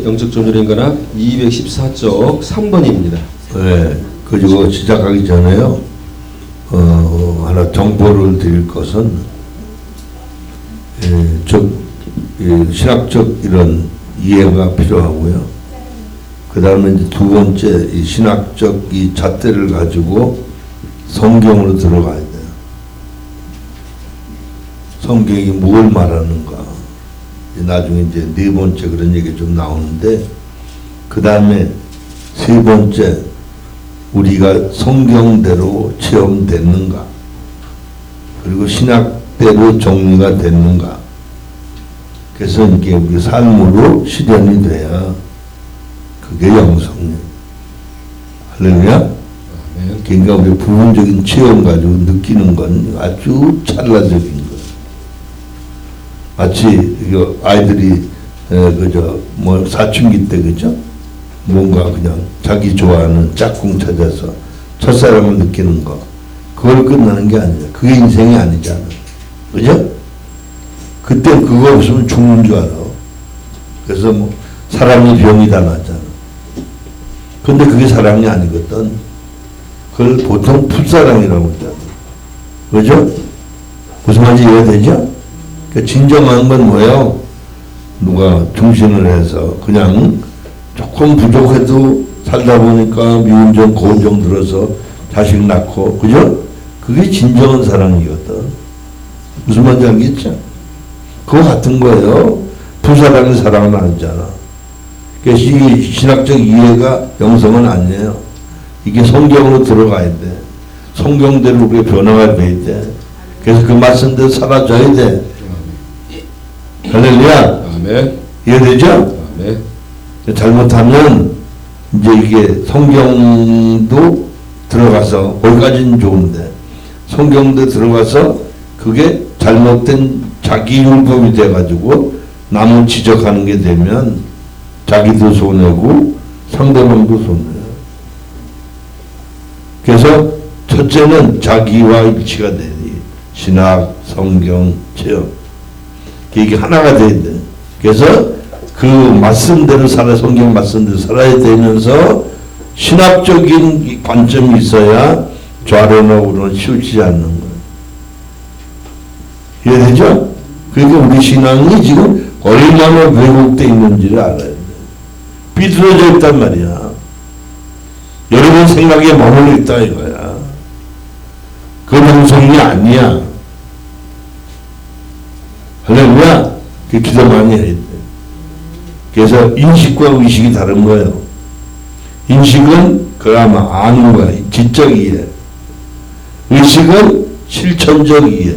영적 존재인가나 214쪽 3번입니다. 네, 그리고 시작하기 전에요. 하나 정보를 드릴 것은, 신학적 이런 이해가 필요하고요. 그 다음에 이제 두 번째, 이 신학적 이 잣대를 가지고 성경으로 들어가야 돼요. 성경이 뭘 말하는가. 나중에 이제 네 번째 그런 얘기 좀 나오는데, 그 다음에 세 번째, 우리가 성경대로 체험됐는가, 그리고 신학대로 정리가 됐는가. 그래서 이게 우리 삶으로 실현이 돼야 그게 영성이에요. 할렐루야. 그러니까 우리 부분적인 체험 가지고 느끼는 건 아주 찰나적인 거예요. 마치 아이들이 사춘기 때, 그죠? 뭔가 그냥 자기 좋아하는 짝꿍 찾아서 첫사랑을 느끼는 거, 그걸 끝나는 게 아니야. 그게 인생이 아니잖아. 그죠? 그때 그거 없으면 죽는 줄 알아. 그래서 뭐 사랑이 병이 다 나잖아. 근데 그게 사랑이 아니거든. 그걸 보통 풋사랑이라고 하잖아. 그죠? 무슨 말인지 이해되죠? 그러니까 진정한 건 뭐예요? 누가 중신을 해서 그냥 조금 부족해도 살다 보니까 미운정 고운정 들어서 자식 낳고, 그죠? 그게 진정한 사랑이거든. 무슨 말인지 알겠죠? 그거 같은 거예요. 부사랑이 사랑은 아니잖아. 그래서 이 신학적 이해가 영성은 아니에요. 이게 성경으로 들어가야 돼. 성경대로 우리가 변화가 돼야 돼. 그래서 그 말씀대로 살아줘야 돼. 할렐루야. 아멘. 이해되죠? 아멘. 잘못하면 이제 이게 성경도 들어가서, 거기까지는 좋은데 성경도 들어가서 그게 잘못된 자기 율법이 돼가지고 남을 지적하는 게 되면 자기도 손해고 상대방도 손해요. 그래서 첫째는 자기와 일치가 돼야 돼. 신학, 성경, 체험. 이게 하나가 돼야 돼. 그래서 그 말씀대로 성경 말씀대로 살아야 되면서 신학적인 관점이 있어야 좌로나 우로나 치우치지 않는 거예요. 이해되죠? 그러니까 우리 신앙이 지금 얼마나 왜곡되어 있는지를 알아야 돼. 비틀어져 있단 말이야. 여러분 생각에 머물러 있다 이거야. 그 영성이 아니야. 할렐루야. 그 기도 많이 해야 돼. 그래서 인식과 의식이 다른 거예요. 인식은 그야마 아는 거야. 지적 이해. 의식은 실천적 이해.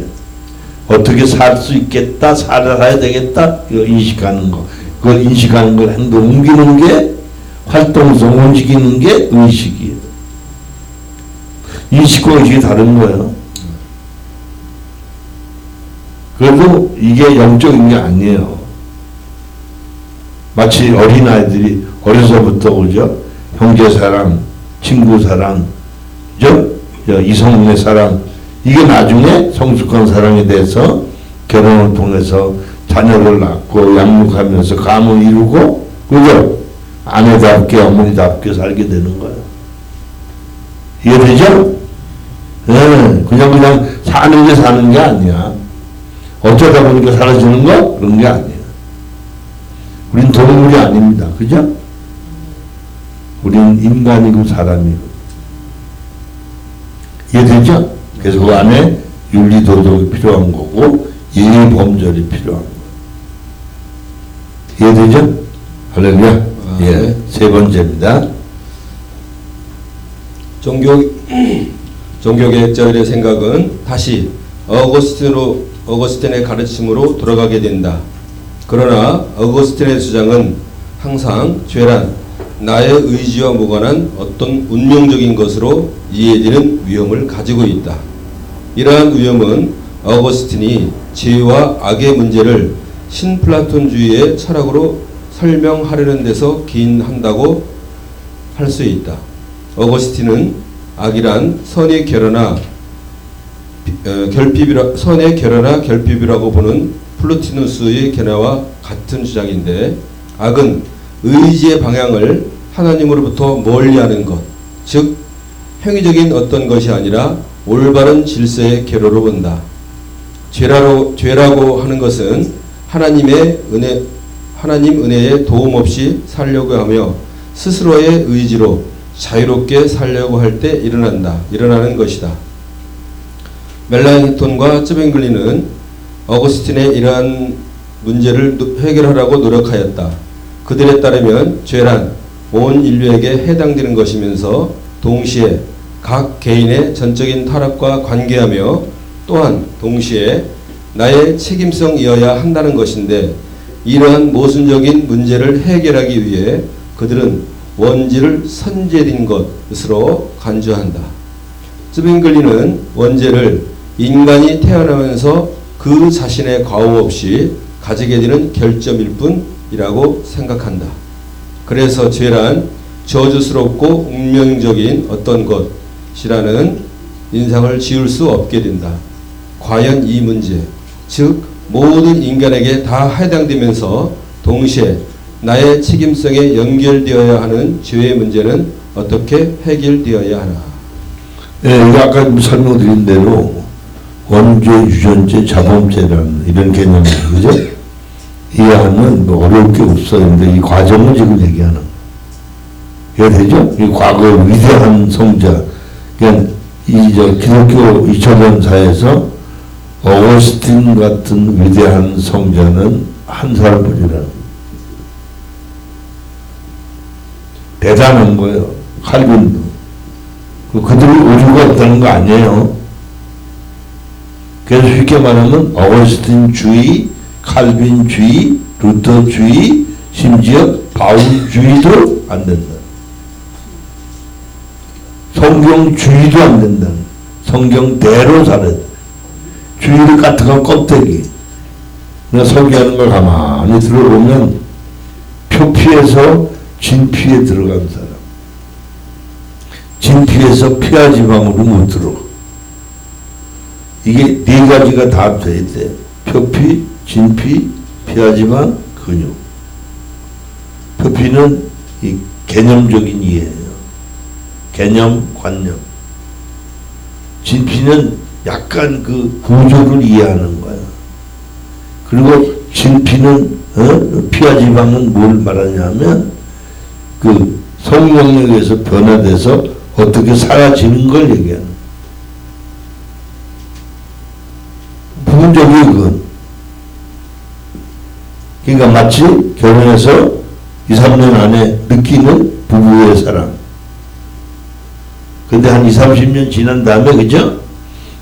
어떻게 살 수 있겠다, 살아야 되겠다, 이거 인식하는 거. 그걸 인식하는 걸 행동 옮기는 게, 활동성 움직이는 게 의식이에요. 인식과 의식이 다른 거예요. 그래도 이게 영적인 게 아니에요. 마치 어린아이들이 어려서부터, 그죠? 형제 사랑, 친구 사랑, 그죠? 이성의 사랑, 이게 나중에 성숙한 사랑에 대해서 결혼을 통해서 자녀를 낳고 양육하면서 가문 이루고, 그죠? 아내답게 어머니답게 살게 되는 거예요. 이해되죠? 네, 그냥 사는 게 아니야. 어쩌다 보니까 사라지는 거? 그런 게 아니에요. 우린 동물이 아닙니다. 그죠? 우린 인간이고 사람이고. 이해되죠? 그래서 그 안에 윤리도덕이 필요한 거고, 예의범절이 필요한 거예요. 이해되죠? 할렐루야. 예, 세 번째입니다. 종교개혁자들의 생각은 다시 어거스틴의 가르침으로 돌아가게 된다. 그러나 어거스틴의 주장은 항상 죄란 나의 의지와 무관한 어떤 운명적인 것으로 이해되는 위험을 가지고 있다. 이러한 위험은 어거스틴이 죄와 악의 문제를 신플라톤주의의 철학으로 설명하려는 데서 기인한다고 할 수 있다. 어거스틴은 악이란 선의 결여나 결핍이라고 보는 플루티누스의 견해와 같은 주장인데, 악은 의지의 방향을 하나님으로부터 멀리하는 것, 즉 행위적인 어떤 것이 아니라 올바른 질서의 계로로 본다. 죄라고 하는 것은 하나님 은혜에 도움 없이 살려고 하며 스스로의 의지로 자유롭게 살려고 할 때 일어나는 것이다. 멜랑히톤과 쯔뱅글리는 어거스틴의 이러한 문제를 해결하라고 노력하였다. 그들에 따르면 죄란 온 인류에게 해당되는 것이면서 동시에 각 개인의 전적인 타락과 관계하며 또한 동시에 나의 책임성이어야 한다는 것인데, 이러한 모순적인 문제를 해결하기 위해 그들은 원죄를 선제된 것으로 간주한다. 쯔빙글리는 원죄를 인간이 태어나면서 그 자신의 과오 없이 가지게 되는 결점일 뿐이라고 생각한다. 그래서 죄란 저주스럽고 운명적인 어떤 것이라는 인상을 지울 수 없게 된다. 과연 이 문제, 즉 모든 인간에게 다 해당되면서 동시에 나의 책임성에 연결되어야 하는 죄의 문제는 어떻게 해결되어야 하나? 네, 이거 아까 설명드린 대로 원죄, 유전죄, 자범죄라는 이런 개념이 그죠? 이해하면 뭐 어려울 게 없어요. 근데 이 과정을 지금 얘기하는 거예요. 되죠? 이 과거의 위대한 성자, 그러니까 기독교 2000년사에서 어거스틴 같은 위대한 성자는 한 사람뿐이라는 대단한 거예요. 칼빈도. 그들이 오류가 없다는 거 아니에요. 그래서 쉽게 말하면 어거스틴주의, 칼빈주의, 루터주의, 심지어 바울주의도 안 된다. 성경주의도 안 된다. 성경대로 살아야 돼. 주의를 까딱한 껍데기. 그러니까 설계하는 걸 가만히 들어보면 표피에서 진피에 들어간 사람, 진피에서 피하지방으로 못 들어가. 이게 네 가지가 다 돼야 돼. 표피, 진피, 피하지방, 근육. 표피는 이 개념적인 이해예요. 개념, 관념. 진피는 약간 그 구조를 이해하는 거야. 그리고 진피는 피하지방은 뭘 말하냐면 그 성령력에서 변화돼서 어떻게 사라지는 걸 얘기하는. 부분적이에요, 그건. 그러니까 마치 결혼해서 2, 3년 안에 느끼는 부부의 사랑. 근데 한 2, 30년 지난 다음에, 그죠?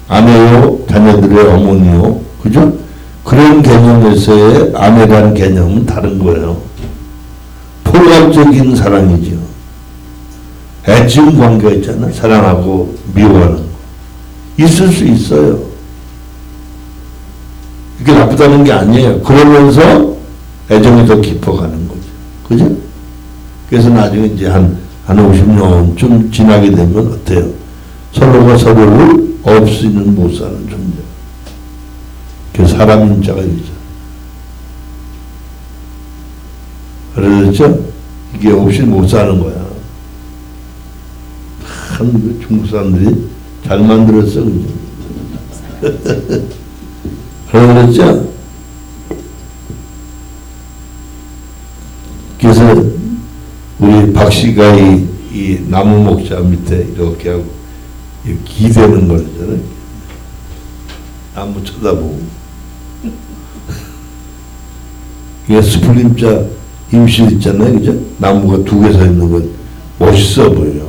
아내요, 자녀들의 어머니요. 그죠? 그런 개념에서의 아내라는 개념은 다른 거예요. 포괄적인 사랑이죠. 애증 관계가 있잖아. 사랑하고 미워하는 거. 있을 수 있어요. 이게 나쁘다는 게 아니에요. 그러면서 애정이 더 깊어가는 거죠. 그죠? 그래서 나중에 이제 한 50년쯤 지나게 되면 어때요? 서로가 서로를 없이는 못 사는 존재. 그 사람인 자가 있죠. 그렇죠? 이게 없이 못 사는 거야. 참 중국 사람들이 잘 만들었어, 그죠? 그렇죠? 그래서 우리 박 씨가 이 나무 목자 밑에 이렇게 하고 기대는 거잖아요. 나무 쳐다보고. 이게 스플림자 임실 있잖아요, 그죠? 나무가 2개 서 있는 건 멋있어 보여요.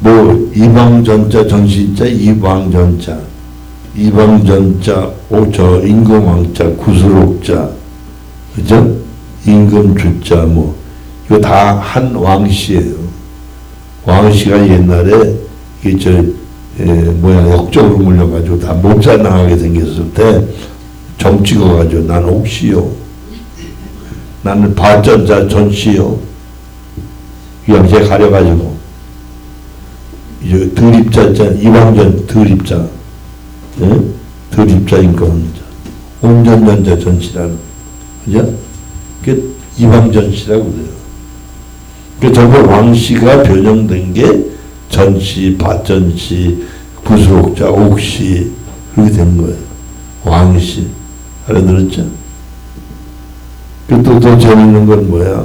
뭐 이방전자, 전신자, 이방전자, 이방전자, 임금왕자, 구수록자, 그죠? 임금주자, 뭐 이거 다 한 왕씨예요. 왕씨가 옛날에 이게 역적으로 물려가지고 다 몸살당하게 생겼을 때 점 찍어가지고 나는 옥시요, 나는 발전자 전씨요, 이렇게 가려가지고 이제 드립자 있잖아. 이왕전 드립자, 예? 드립자 임금왕자. 옹전전자 전시라는, 그죠? 그게 이방전시라고 그래요. 그 저거 왕씨가 변형된 게 전씨, 밭전씨, 부수옥자, 옥씨 그렇게 된 거예요. 왕씨. 알아들었죠? 또 더 재밌는 건 뭐야?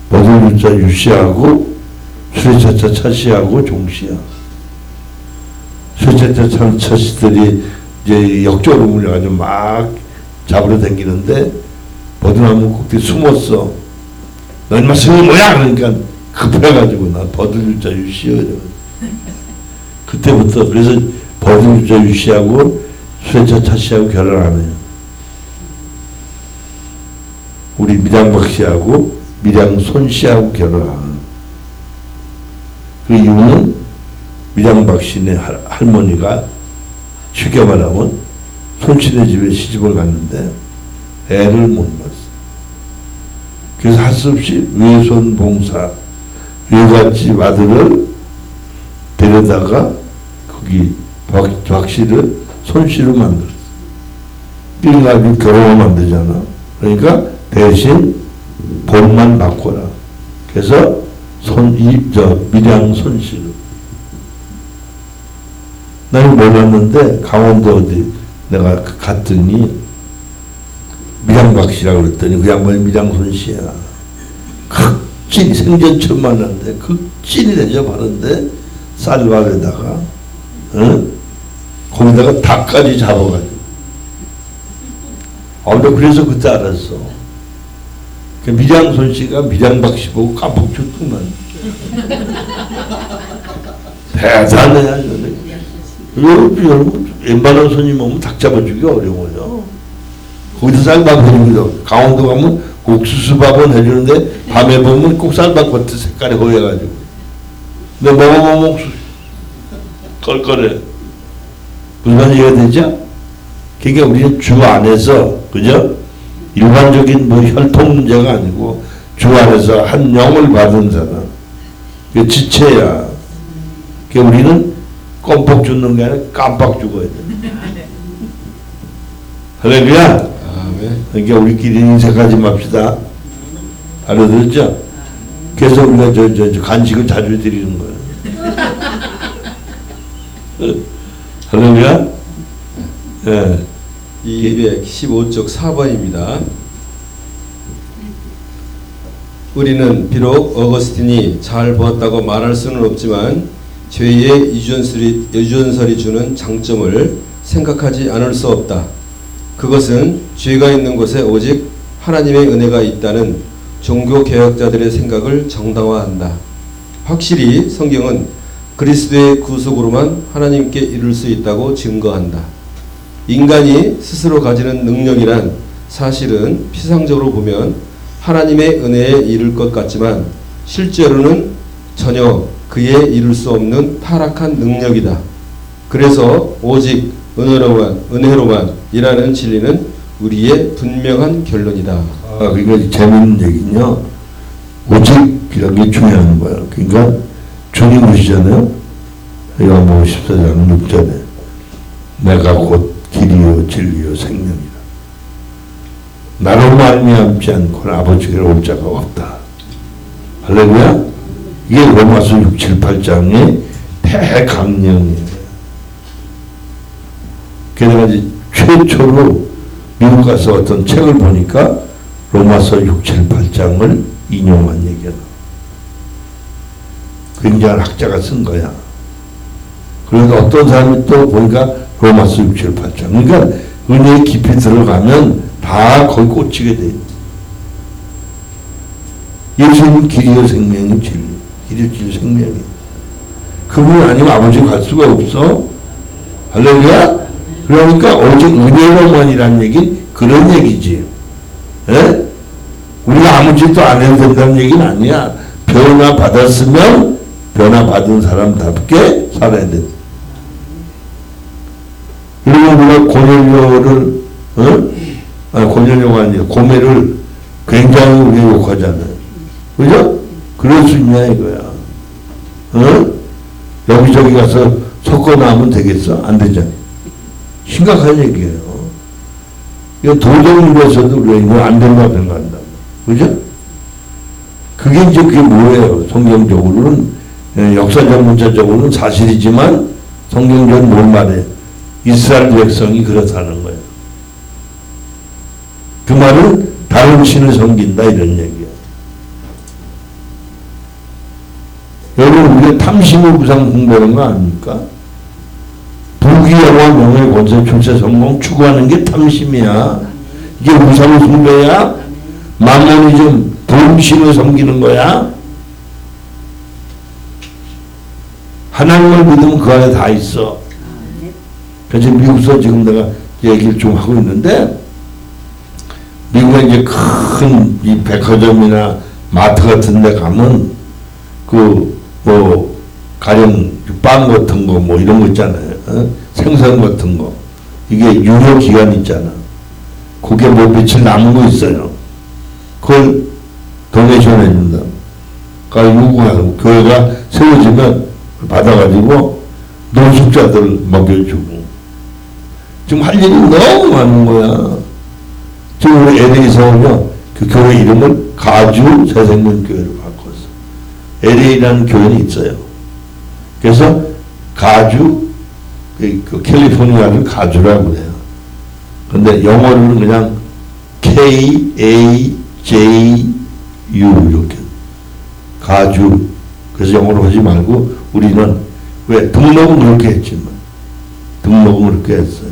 모든 유자 유씨하고 수리차차 차씨하고 종씨야. 수리차차 차씨들이 이제 역적으로 물려가지고 막 잡으러 다니는데 버드나무 꼭대기 숨었어. 너 인마 승이 뭐야? 그러니까 급해가지고 나 버들유자 유씨여. 그때부터 그래서 버들유자 유씨하고 수레차 차씨하고 결혼하네요. 우리 밀양박 씨하고 밀양손 씨하고 결혼하는. 그 이유는 밀양박 씨네 할머니가 쉽게 말하면 손씨네 집에 시집을 갔는데 애를 못 낳았어. 그래서 할 수 없이 외손 봉사 외갓집 아들을 데려다가 거기 박 씨를 손씨로 만들었어. 그러니까 결혼하면 안 되잖아. 그러니까 대신 본만 바꿔라. 그래서 밀양 손씨로. 나는 몰랐는데 강원도 어디 내가 갔더니 밀양박 씨라고 그랬더니 그 양반이 밀양손 씨야. 극진이 생전 처음 만났는데 극진이 대접하는데 쌀밥에다가 거기다가 닭까지 잡아가지고. 그래서 그때 알았어. 밀양손 씨가 밀양박 씨 보고 깜빡 죽더만. 대단해. 여러분 웬만한 손님 오면 닭 잡아주기 어려워요. 거기서 쌀밥 해주기도. 강원도 가면 옥수수밥은 해주는데 밤에 보면 꼭 쌀밥 같은 색깔이 허해가지고. 근데 먹어보면 옥수수 껄껄해. 무슨 말인지 이해가 되죠? 그러니까 우리는 주 안에서, 그죠? 일반적인 뭐 혈통 문제가 아니고 주 안에서 한 영을 받은 사람. 그 지체야. 그러니까 우리는 껌뻑 죽는 게 아니라 깜빡 죽어야 돼. 할렐루야. 그러니까 우리끼리 인색하지 맙시다. 알아들었죠? 그래서 우리가 저 간식을 자주 드리는 거예요. 할렐루야. 예. 215쪽 4번입니다. 우리는 비록 어거스틴이 잘 보았다고 말할 수는 없지만 죄의 유전설이 주는 장점을 생각하지 않을 수 없다. 그것은 죄가 있는 곳에 오직 하나님의 은혜가 있다는 종교개혁자들의 생각을 정당화한다. 확실히 성경은 그리스도의 구속으로만 하나님께 이룰 수 있다고 증거한다. 인간이 스스로 가지는 능력이란 사실은 피상적으로 보면 하나님의 은혜에 이를 것 같지만 실제로는 전혀 그에 이룰 수 없는 타락한 능력이다. 그래서 오직 은혜로만 이라는 진리는 우리의 분명한 결론이다. 그러니까 재밌는 얘기는요. 오직이라는 게 중요한 거예요. 그러니까 주님 그러시잖아요. 요한복음 14장 6절에 내가 곧 길이요 진리요 생명이라. 나로 말미암지 않고는 아버지께로 올 자가 없다. 할렐루야. 이게 로마서 6, 7, 8장의 대강령이에요. 그래서 이제 최초로 미국 가서 어떤 책을 보니까 로마서 6, 7, 8장을 인용한 얘기야. 굉장한 학자가 쓴 거야. 그러니까 어떤 사람이 또 보니까 로마서 6, 7, 8장. 그러니까 은혜에 깊이 들어가면 다 거기 꽂히게 돼. 예수님은 길이요 생명이 진리. 길이요 진리 생명이. 그분 아니면 아버지 갈 수가 없어. 할렐루야. 그러니까 오직 은혜로만이라는 얘기 그런 얘기지. 에? 우리가 아무 짓도 안 해도 된다는 얘기는 아니야. 변화 받았으면 변화 받은 사람답게 살아야 돼. 그리고 우리가 고넬료를 고넬료가 아니라 고멜을 굉장히 우리가 욕하잖아요. 그죠? 그럴 수 있냐 이거야. 여기저기 가서 섞어 나오면 되겠어? 안 되잖아. 심각한 얘기예요. 이거 도덕률에서도 우리가 이거 안 된다고 생각한다. 그죠? 그게 이제 그게 뭐예요? 성경적으로는, 역사적 문자적으로는 사실이지만 성경적으로는 뭘 말해? 이스라엘 백성이 그렇다는 거예요. 그 말은 다른 신을 섬긴다 이런 얘기야. 여러분 우리가 탐심의 부상 공부하는 거 아닙니까? 부귀영화 명예 권세 출세 성공 추구하는 게 탐심이야. 이게 우상 숭배야? 마모니즘 돈신을 섬기는 거야? 하나님을 믿으면 그 안에 다 있어. 그래서 미국서 지금 내가 얘기를 좀 하고 있는데, 미국에 이제 큰 이 백화점이나 마트 같은 데 가면 가령 빵 같은 거 뭐 이런 거 있잖아요. 생선 같은 거. 이게 유효 기간 있잖아. 그게 뭐 며칠 남은 거 있어요. 그걸 도네이션 해준다. 그러니까 요구하고 교회가 세워지면 받아가지고 노숙자들 먹여주고. 지금 할 일이 너무 많은 거야. 지금 우리 LA에서 오면 그 교회 이름을 가주 새생명교회로 바꿨어. LA라는 교회는 있어요. 그래서 가주, 그 캘리포니아를 가주라고 해요. 근데 영어로는 그냥 KAJU 이렇게. 가주. 그래서 영어로 하지 말고 우리는 왜 등록은 그렇게 했지만 등록은 그렇게 했어요.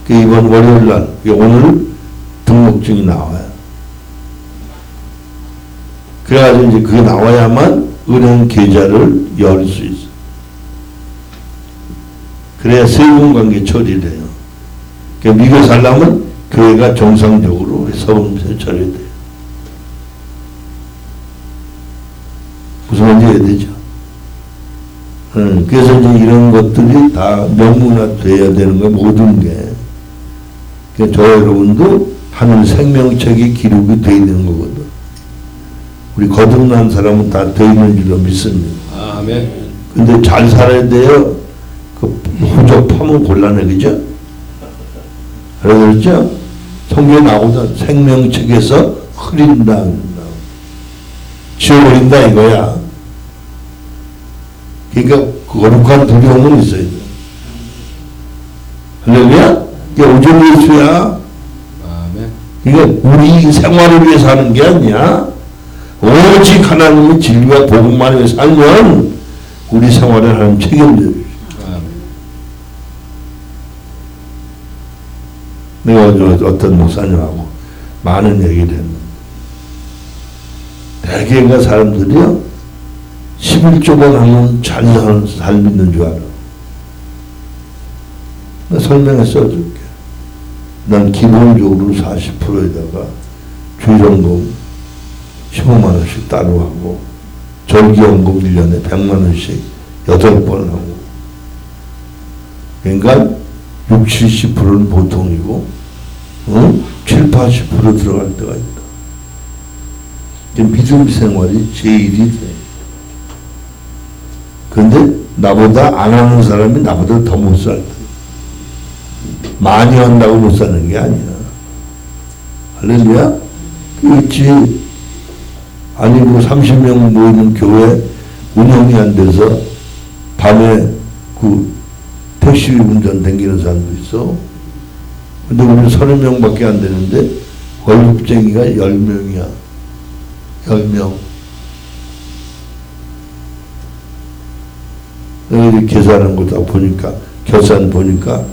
이번 월요일 날 오늘 등록증이 나와요. 그래가지고 이제 그게 나와야만 은행 계좌를 열 수 있어. 그래야 세금 관계 처리돼요. 그러니까 미국에 살려면 교회가 정상적으로 세금 처리돼요. 무슨 말인지 이해되죠? 그래서 이제 이런 것들이 다 명문화돼야 되는 거예요. 모든 게. 그러니까 저 여러분도 하늘 생명책이 기록이 되어 있는 거거든. 우리 거듭난 사람은 다 되어 있는 줄로 믿습니다. 아멘. 근데 잘 살아야 돼요. 그 후적하면 곤란해, 그죠? 그렇죠? 성경에 나오던 생명책에서 흐린다. 지워버린다 이거야. 그러니까 거룩한 두려움은 있어야 돼. 할렐루야? 이게 오직 예수야. 아멘. 그러니까 우리 생활을 위해서 하는 게 아니야. 오직 하나님의 진리와 복음만 위해서 살면 우리 생활을 하나님 책임져요. 내가 어떤 목사님하고 많은 얘기를 했는데 대개가 사람들이요 11조만 하면 잘 사는 삶이 있는 줄 알아. 내가 설명해 써줄게. 난 기본적으로 40%에다가 주일연금 15만 원씩 따로 하고 절기연금 1년에 100만 원씩 8번 하고 그러니까 60, 70%는 보통이고 7, 80% 들어갈 때가 있다. 믿음 생활이 제일이 돼. 그런데 나보다 안 하는 사람이 나보다 더 못 살다. 많이 한다고 못 사는 게 아니야. 할렐루야? 그렇지. 아니 뭐 30명 모이는 교회 운영이 안 돼서 밤에 그 택시 운전 댕기는 사람도 있어. 근데 우리는 30명밖에 안 되는데 월급쟁이가 10명이야. 10명. 이렇게 계산한 거 다 보니까, 결산 보니까,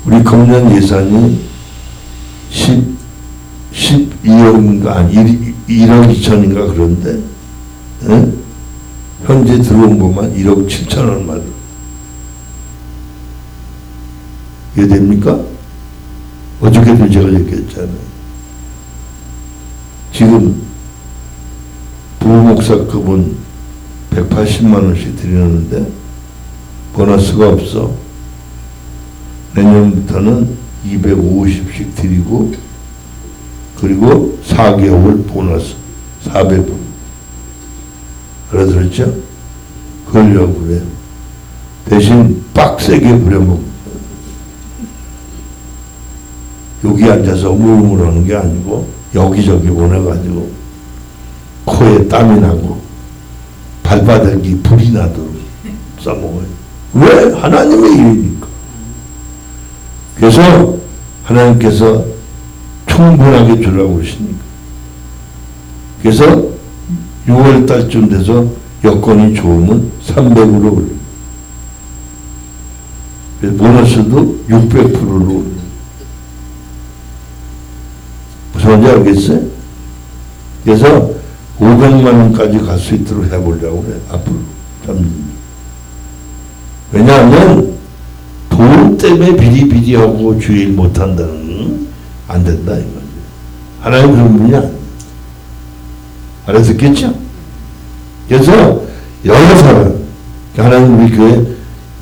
우리 금년 예산이 12억인가, 아니, 1억 2천인가 그런데, 에? 현재 들어온 것만 1억 7천원 만. 이해 됩니까? 어저께도 제가 얘기했잖아요. 지금 부목사급은 180만 원씩 드리는데 보너스가 없어. 내년부터는 250씩 드리고 그리고 4개월 보너스 400불. 알아들었죠? 그러려고 그래요. 대신 빡세게 부려먹고 여기 앉아서 우물우물 하는 게 아니고 여기저기 보내가지고 코에 땀이 나고 발바닥이 불이 나도록 써먹어요. 왜? 하나님의 일이니까. 그래서 하나님께서 충분하게 주라고 그러시니까. 그래서 6월 달쯤 돼서 여건이 좋으면 300으로 올려요. 그래서 보너스도 600%로 올려요. 무슨 말인지 알겠어요? 그래서 500만 원까지 갈 수 있도록 해보려고 그래, 앞으로. 왜냐하면 돈 때문에 비리비리하고 주일 못한다는 안 된다 이거지. 하나님 그런 분이 아니야. 알아듣겠죠? 그래서 여러 사람, 하나님 우리 교회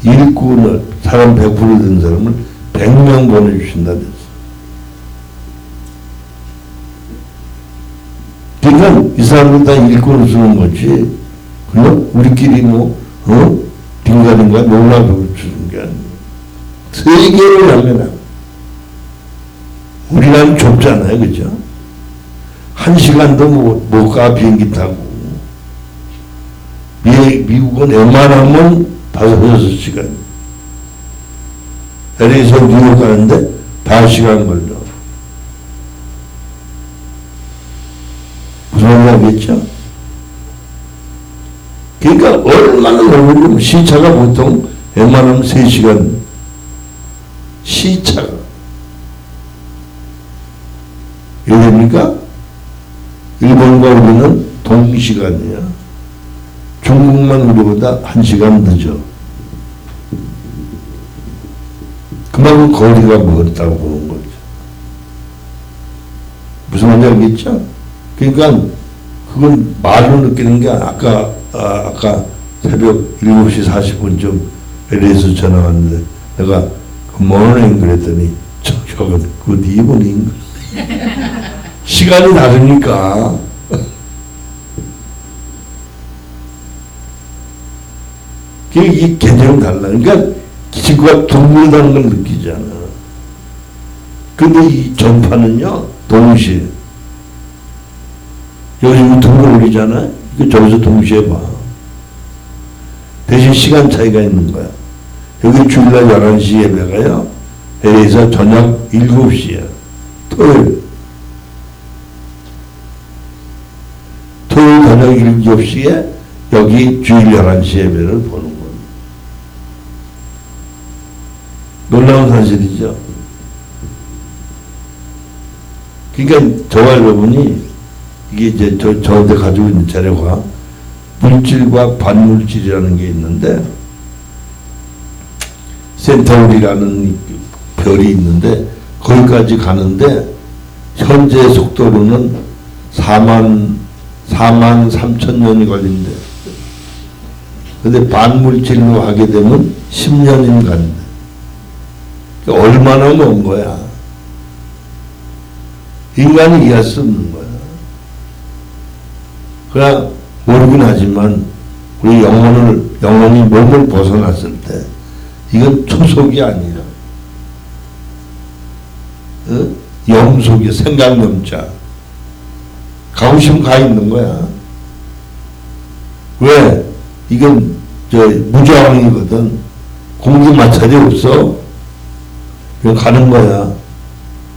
일꾼을 사람 100%된 사람을 100명 보내주신다 그랬어. 그러니까 이 사람들 다 일꾼을 쓰는 거지. 그냥 우리끼리 딩가딩가 놀라고 주는 게 아니에요. 세계를 향해 우리나라는 좁잖아요. 그죠? 1시간도 못 가 비행기 타고. 미국은 웬만하면 5, 6시간. LA에서 뉴욕 가는데 5시간 걸려. 무슨 말인지 알겠죠? 그러니까 얼마나 넓으면 시차가 보통 웬만하면 3시간. 시차가. 왜 됩니까? 일본과 우리는 동시간이야. 중국만 우리보다 1시간 늦어. 그만큼 거리가 멀었다고 보는 거죠. 무슨 말인지 알겠죠? 그러니까 그건 말로 느끼는 게 아까 새벽 7시 40분쯤 LA에서 전화 왔는데 내가 굿모닝 그랬더니 저건 굿이브닝 시간이 다르니까 이 개념이 달라. 그러니까 지구가 둥글다는 걸 느끼잖아. 근데 이 전파는요 동시에 여기 둥글리잖아. 저기서 동시에 봐. 대신 시간 차이가 있는 거야. 여기 주일날 11시 예배가요. LA에서 저녁 7시야. 토요일 저녁 7시에 여기 주일 11시 예배를 보는 거예요. 놀라운 사실이죠. 그러니까 저와 여러분이 이게 이제 저한테 가지고 있는 자료가 물질과 반물질이라는 게 있는데 센타우리라는 별이 있는데 거기까지 가는데 현재 속도로는 4만 3천 년이 걸린대. 근데 반물질로 하게 되면 10년이 간대. 얼마나 먼 거야. 인간이 이해할 수 없는 거야. 그러나 모르긴 하지만 우리 영혼이 몸을 벗어났을 때 이건 초속이 아니라 염속이 생각염자 가고 싶으면 가 있는 거야. 왜? 이건 무저항이거든. 공기 마찰이 없어. 그냥 가는 거야.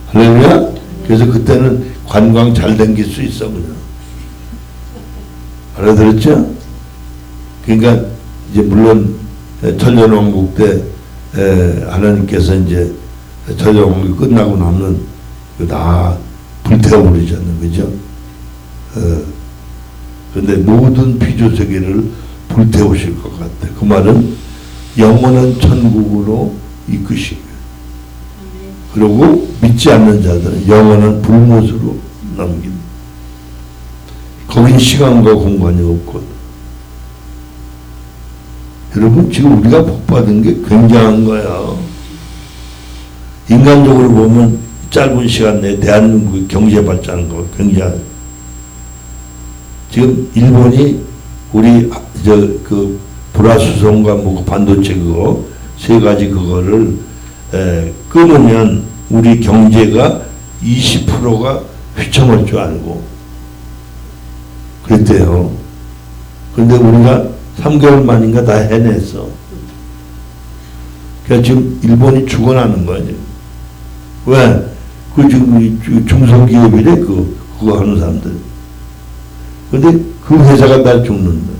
할렐루야? 그래서 그때는 관광 잘 댕길 수 있어 그냥. 알아들었죠? 그러니까 이제 물론 천년왕국 때 하나님께서 이제 천년왕국이 끝나고 나면 다 불태워버리잖아요. 그죠? 근데 모든 피조 세계를 불태우실 것 같아. 그 말은 영원한 천국으로 이끄시고 그리고 믿지 않는 자들은 영원한 불못으로 남긴다. 거긴 시간과 공간이 없거든. 여러분 지금 우리가 복받은 게 굉장한 거야. 인간적으로 보면 짧은 시간 내에 대한민국의 경제 발전한 거 굉장히. 지금 일본이 우리 그 불화수송과 뭐 반도체 그거 세 가지 그거를 끊으면 우리 경제가 20%가 휘청할 줄 알고 그랬대요. 근데 우리가 3개월 만인가 다 해냈어. 그러니까 지금 일본이 죽어나는 거야, 지금. 왜? 그 지금 이 중소기업이래, 그거 하는 사람들. 근데 그 회사가 다 죽는다.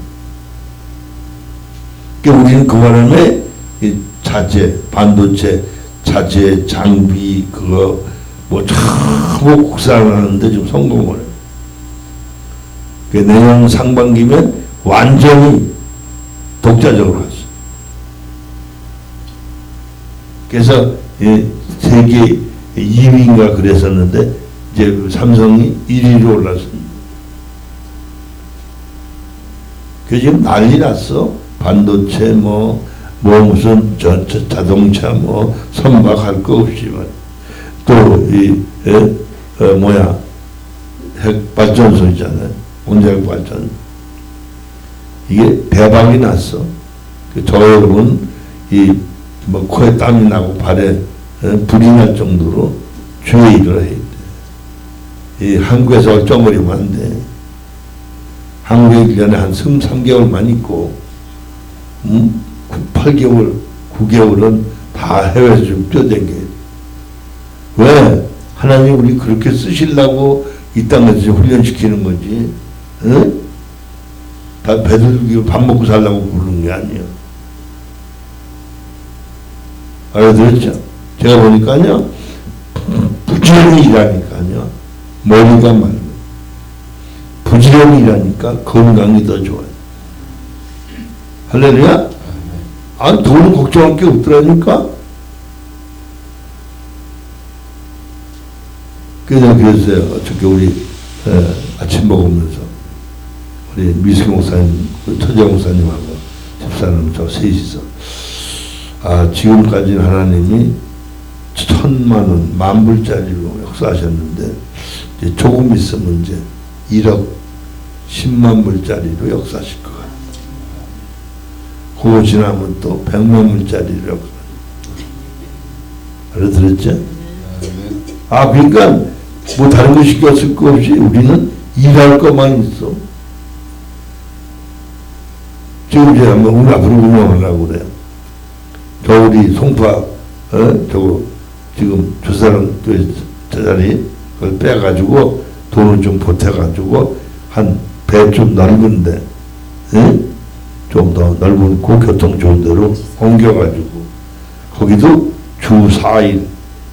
그러니까 우리는 그 바람에 이 자재, 반도체, 자재, 장비, 그거, 뭐 전부 국산하는데 지금 성공을 해요. 그러니까 내년 상반기면 완전히 독자적으로 갔어. 그래서 세계 2위인가 그랬었는데 이제 삼성이 1위로 올랐습니다. 그 지금 난리 났어. 반도체 무슨 자동차 선박할 거 없지만 또 핵 발전소 있잖아요. 원자력 발전. 이게 대박이 났어. 저 여러분 코에 땀이 나고 발에 불이 날 정도로 주의를 해야 돼. 이 한국에서 어쩌버리면 안 돼. 한국에 1년에 한 3개월만 있고 8개월, 9개월은 다 해외에서 좀 뛰어댕겨야 돼. 왜? 하나님 우리 그렇게 쓰시려고 이 땅에서 훈련시키는 거지. 응? 다 배들기 밥 먹고 살라고 부르는 게 아니에요. 알아들었죠? 제가 보니까요, 부지런히 일하니까요, 머리가 맑아요. 부지런히 일하니까 건강이 더 좋아요. 할렐루야? 돈은 걱정할 게 없더라니까? 그래서 그랬어요. 어저께 우리 아침 먹으면서 우리 미숙 목사님, 천재 목사님하고 집사람 저 셋이서 지금까지는 하나님이 1,000,000원, 10,000불짜리로 역사하셨는데 이제 조금 있으면 이제 1억 100,000불짜리로 역사하실 것 같아요. 그거 지나면 또 100,000,000불짜리로 역사하실 것 같아요. 알아들었죠? 그러니까 뭐 다른 거 신경 쓸 거 없이 우리는 일할 것만 있어. 지금 이제 한번 우리 앞으로 운영하려고 그래요. 저 우리 송파 저거 지금 저 사람 저 자리 그걸 빼가지고 돈을 좀 보태가지고 한 배 좀 넓은데 좀 더 넓은 교통 좋은 데로 옮겨가지고 거기도 주 4일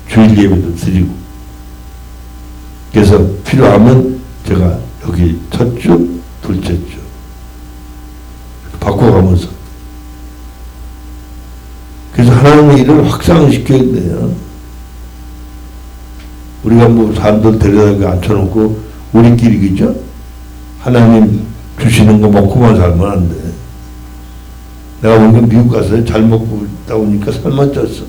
주일 예배도 드리고 그래서 필요하면 제가 여기 첫 주, 둘째 주 바꿔가면서 그래서 하나님의 일을 확장시켜야 돼요. 우리가 뭐 사람들 데려다가 앉혀놓고 우리끼리 그죠? 하나님 주시는 거 먹고만 살면 안 돼. 내가 보니까 미국 가서 잘 먹고 있다 보니까 살만 쪘어.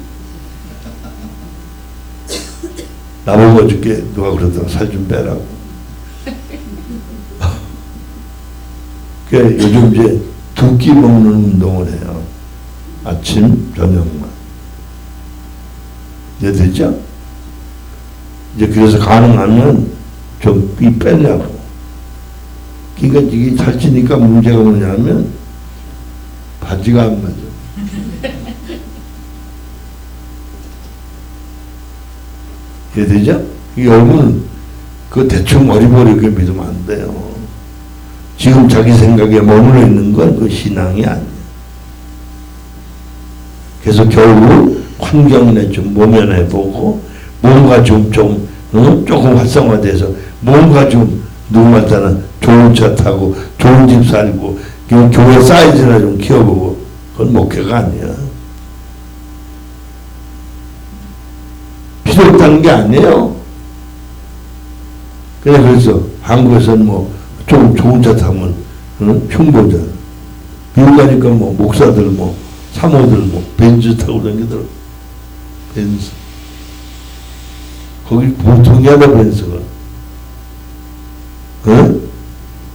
나보고 어저께 누가 그러더라. 살 좀 빼라고. 그러니까 요즘 이제 2끼 먹는 운동을 해요. 아침, 저녁만. 이제 됐죠? 이제 그래서 가능하면 좀 빼려고. 그러니까 이게 살찌니까 문제가 뭐냐면 바지가 안 맞아. 이해되죠? 여러분 그 대충 어리버리게 믿으면 안 돼요. 지금 자기 생각에 머물러 있는 건 그 신앙이 아니에요. 그래서 결국 환경이나 좀 모면해보고 뭔가 조금 활성화돼서 뭔가 좀 누구한테는 좋은 차 타고 좋은 집 살고 교회 사이즈나 좀 키워보고 그건 목회가 아니야. 필요 없다는 게 아니에요. 그래서 한국에서는 뭐 좀 좋은 차 타면 흉보잖아. 미국 가니까 뭐 목사들 사모들 벤츠 타고 다니더라. 벤츠. 거기 보통이야 벤츠가.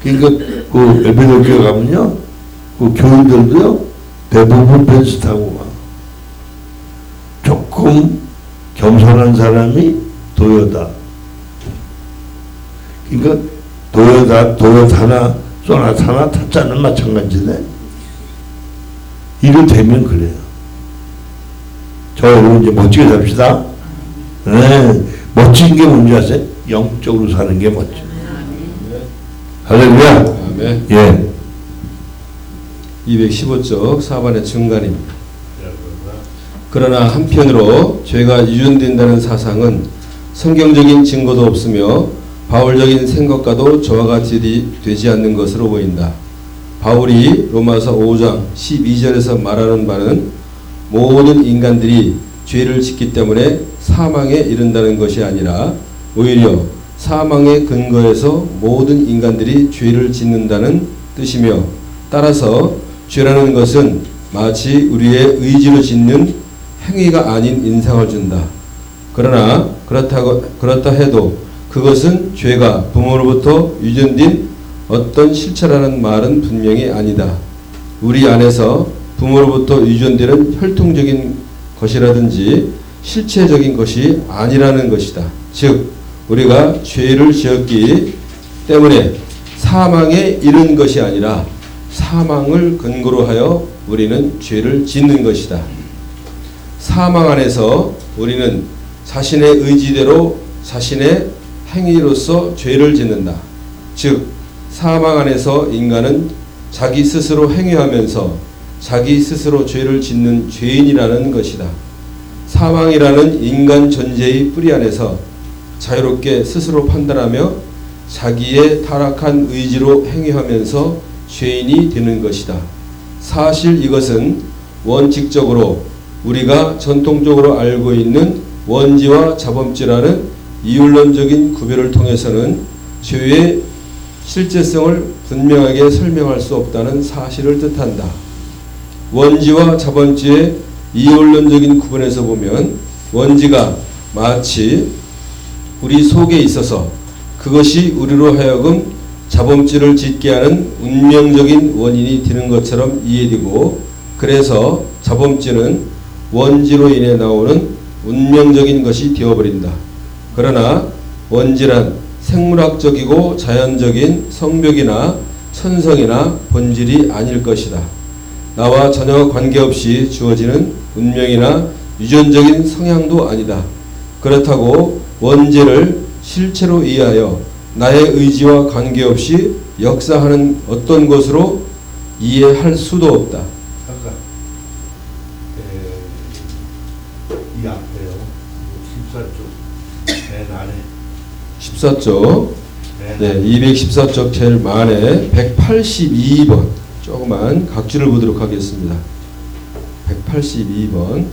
그러니까 그 엘베도교회 가면요, 그 교인들도요 대부분 벤츠 타고 와. 조금 겸손한 사람이 도요다. 그러니까 도요타나 소나타나 타짜는 마찬가지네. 이거 되면 그래요. 저 여러분 이제 멋지게 삽시다. 네, 멋진 게 뭔지 아세요? 영적으로 사는 게 멋져. 할렐루야. 아멘. 예. 215쪽 4번의 중간입니다. 그러나 한편으로 죄가 유전된다는 사상은 성경적인 증거도 없으며 바울적인 생각과도 조화가 되지 않는 것으로 보인다. 바울이 로마서 5장 12절에서 말하는 바는 모든 인간들이 죄를 짓기 때문에 사망에 이른다는 것이 아니라 오히려 사망의 근거에서 모든 인간들이 죄를 짓는다는 뜻이며, 따라서 죄라는 것은 마치 우리의 의지로 짓는 행위가 아닌 인상을 준다. 그러나 그렇다 해도 그것은 죄가 부모로부터 유전된 어떤 실체라는 말은 분명히 아니다. 우리 안에서 부모로부터 유전되는 혈통적인 것이라든지 실체적인 것이 아니라는 것이다. 즉 우리가 죄를 지었기 때문에 사망에 이른 것이 아니라 사망을 근거로 하여 우리는 죄를 짓는 것이다. 사망 안에서 우리는 자신의 의지대로 자신의 행위로서 죄를 짓는다. 즉 사망 안에서 인간은 자기 스스로 행위하면서 자기 스스로 죄를 짓는 죄인이라는 것이다. 사망이라는 인간 존재의 뿌리 안에서 자유롭게 스스로 판단하며 자기의 타락한 의지로 행위하면서 죄인이 되는 것이다. 사실 이것은 원칙적으로 우리가 전통적으로 알고 있는 원지와 자범죄라는 이율론적인 구별을 통해서는 죄의 실제성을 분명하게 설명할 수 없다는 사실을 뜻한다. 원지와 자범죄의 이율론적인 구분에서 보면 원지가 마치 우리 속에 있어서 그것이 우리로 하여금 자범죄를 짓게 하는 운명적인 원인이 되는 것처럼 이해되고, 그래서 자범죄는 원지로 인해 나오는 운명적인 것이 되어버린다. 그러나 원지란 생물학적이고 자연적인 성벽이나 천성이나 본질이 아닐 것이다. 나와 전혀 관계없이 주어지는 운명이나 유전적인 성향도 아니다. 그렇다고 원죄를 실체로 이해하여 나의 의지와 관계없이 역사하는 어떤 것으로 이해할 수도 없다. 잠깐. 이 앞에요. 14쪽 맨 안에. 14쪽. 네, 214쪽 제일 만에 182번. 조그만 각주를 보도록 하겠습니다. 182번.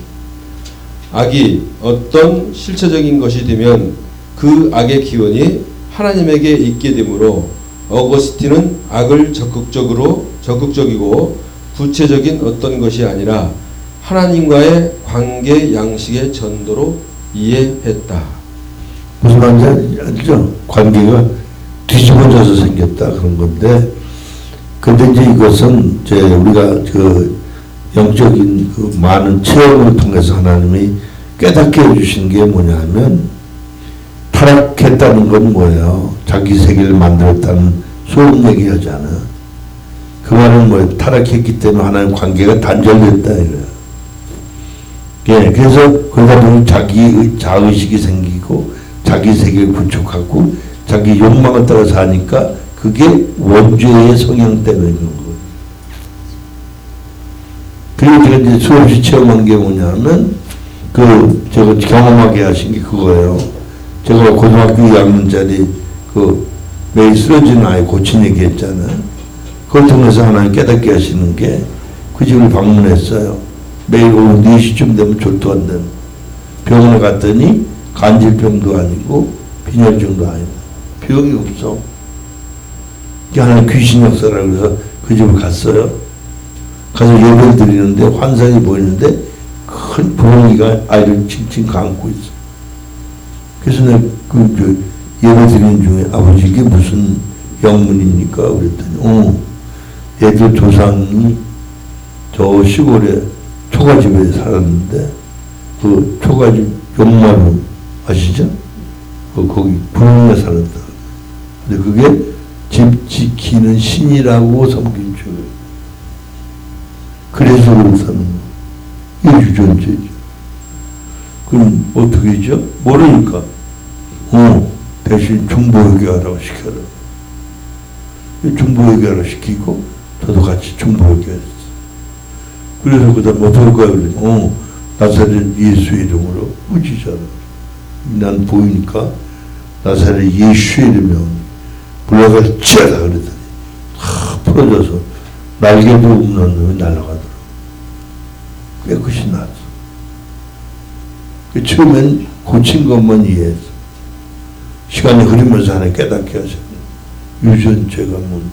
악이 어떤 실체적인 것이 되면 그 악의 기원이 하나님에게 있게 되므로 어거스틴은 악을 적극적이고 구체적인 어떤 것이 아니라 하나님과의 관계 양식의 전도로 이해했다. 무슨 말인지 알죠? 관계가 뒤집어져서 생겼다 그런 건데, 근데 이제 이것은 이제 우리가 그 영적인 그 많은 체험을 통해서 하나님이 깨닫게 해주신 게 뭐냐면, 타락했다는 건 뭐예요? 자기 세계를 만들었다는 소음 얘기하잖아. 그 말은 뭐예요? 타락했기 때문에 하나님 관계가 단절됐다 이거예요. 예, 그래서 그러다 보니 자기 자의식이 생기고 자기 세계를 구축하고 자기 욕망을 따라 사니까 그게 원죄의 성향 때문에 그런 거예요. 그리고 제가 이제 수없이 체험한 게 뭐냐면, 제가 경험하게 하신 게 그거예요. 제가 고등학교 2학년짜리 매일 쓰러지는 아이 고친 얘기 했잖아요. 그걸 통해서 하나님 깨닫게 하시는 게, 그 집을 방문했어요. 매일 오후 4시쯤 되면 졸도한다는. 병원에 갔더니 간질병도 아니고 빈혈증도 아니고 병이 없어. 하나님 귀신 역사라 그래서 그 집을 갔어요. 가서 예배를 드리는데 환상이 보이는데 큰 부엉이가 아이를 칭칭 감고 있어. 그래서 내가 예배 드리는 중에 아버지 이게 무슨 영문입니까? 그랬더니 얘들 조상이 저 시골에 초가집에 살았는데 그 초가집 용마루 아시죠? 거기 불운에 살았다. 근데 그게 집 지키는 신이라고 섬긴 줄. 그래서 그렇게 사는 거. 이게 유전죄죠. 그럼 어떻게 하죠? 모르니까. 대신 중보회개하라고 시켜라. 중보회개하라 시키고 저도 같이 중보회개했어. 그래서 그 다음 어떻게 할까요? 그러면 나사렛 예수 이름으로 꾸짖어라. 난 보이니까 나사렛 예수 이름이면 물러갈 지어라 그러더니 풀어져서 날개도 없는 놈이 날아가더라고. 깨끗이 나왔어. 처음엔 고친 것만 이해했어. 시간이 흐르면서 하나 깨닫게 하셨네. 유전죄가 뭔.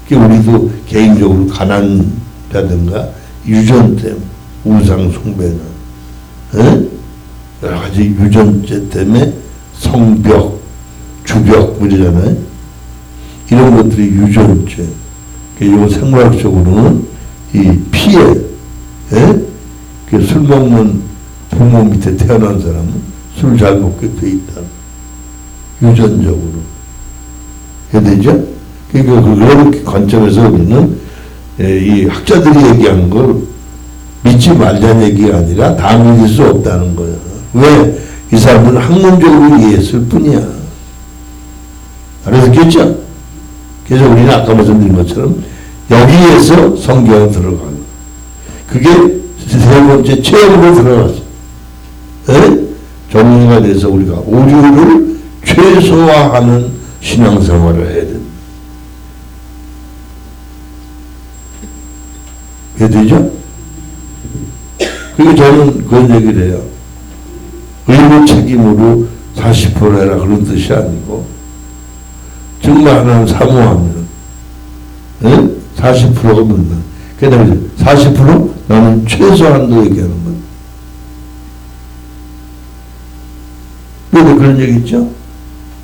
우리도 개인적으로 가난이라든가 유전 때문에 우상 숭배나 여러 가지 유전죄 때문에 성벽, 주벽 이러잖아요. 이런 것들이 유전죄. 요 생물학적으로는 이 피해, 술 먹는 부모 밑에 태어난 사람은 술 잘 먹게 돼 있다. 유전적으로. 해되죠? 그러니까 그런 관점에서 우리는 이 학자들이 얘기한 걸 믿지 말자는 얘기가 아니라 다 믿을 수 없다는 거예요. 왜? 이 사람은 학문적으로 이해했을 뿐이야. 알아듣겠죠? 그래서 우리는 아까 말씀드린 것처럼 여기에서 성경에 들어가요. 그게 세 번째 체험으로 들어갔어. 전문가 돼서 우리가 오류를 최소화하는 신앙생활을 해야 된다. 이해되죠? 그리고 저는 그런 얘기를 해요. 의무 책임으로 40% 해라 그런 뜻이 아니고 정말 하나는 사모하면 40%가 묻는. 그다음에 40% 나는 최소한도 얘기하는 거예요. 왜 그런 얘기 있죠?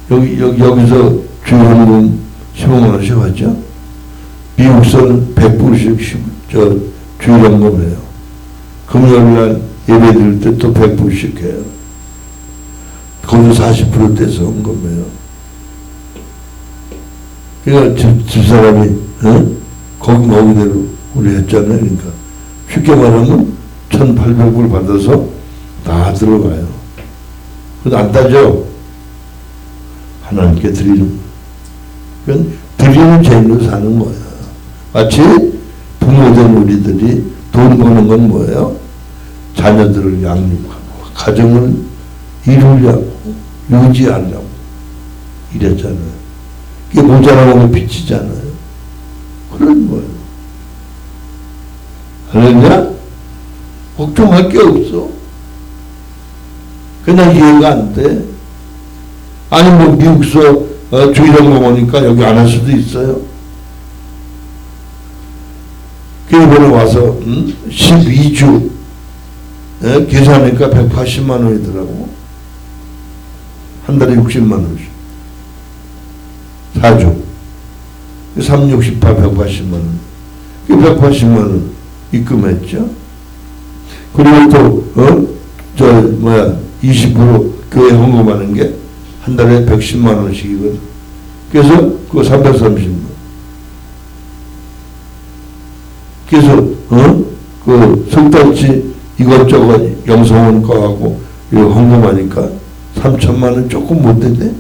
여기서 주연금 15만 원씩 하죠? 미국서는 100불씩 주연금해요. 금요일날 예배 드릴 때 또 100불씩 해요. 거기서 40% 떼서 헌금해요. 그러니까 집사람이 거기 거기대로 우리 했잖아요. 그러니까 쉽게 말하면 1,800불 받아서 다 들어가요. 그건 안 따져. 하나님께 드리는. 그건 드리는 죄로 사는 거야. 마치 부모된 우리들이 돈 버는 건 뭐예요? 자녀들을 양육하고 가정을 이루려고 유지하려고 이랬잖아요. 그게 모자라는 빚이잖아요. 그런 거예요. 그러냐? 걱정할 게 없어. 그냥 이해가 안 돼. 아니 뭐 미국서 주일학교 오니까 여기 안 할 수도 있어요. 이번에 와서 12주 계산하니까 180만 원이더라고. 한 달에 60만 원씩. 4주. 3, 68, 180만 원. 180만 원 입금했죠. 그리고 또 20% 교회 헌금하는 게 한 달에 110만 원씩이거든. 그래서 그거 330만 원. 그래서 그 석달치 이것저것 영성원 거하고 이거 헌금하니까 3천만 원 조금 못 되네.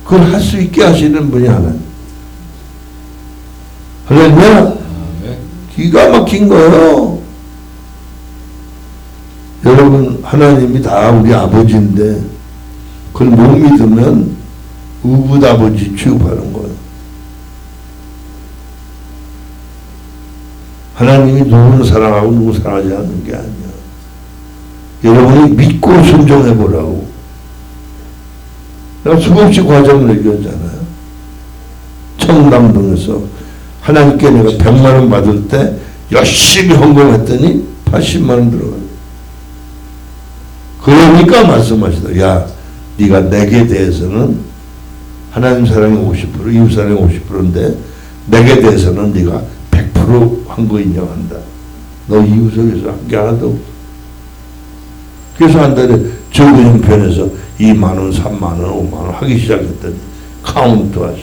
그걸 할 수 있게 하시는 분이 하나님. 할렐루야. 기가 막힌 거예요. 여러분 하나님이 다 우리 아버지인데 그걸 못 믿으면 우붓 아버지 취급하는 거예요. 하나님이 누구는 사랑하고 누구 사랑하지 않는 게 아니야. 여러분이 믿고 순종해 보라고. 내가 수없이 과정을 얘기하잖아요. 청담동에서 하나님께 내가 100만 원 받을 때 열심히 헌금했더니 80만 원 들어가요. 그러니까 말씀하시더라. 야, 네가 내게 대해서는 하나님 사랑이 50%, 이웃 사랑이 50%인데 내게 대해서는 네가 100% 한 거 인정한다. 너 이웃 속에서 한 게 하나도 없어. 그래서 한 달에 적은 형편에서 2만 원, 3만 원, 5만 원 하기 시작했더니 카운트 하죠.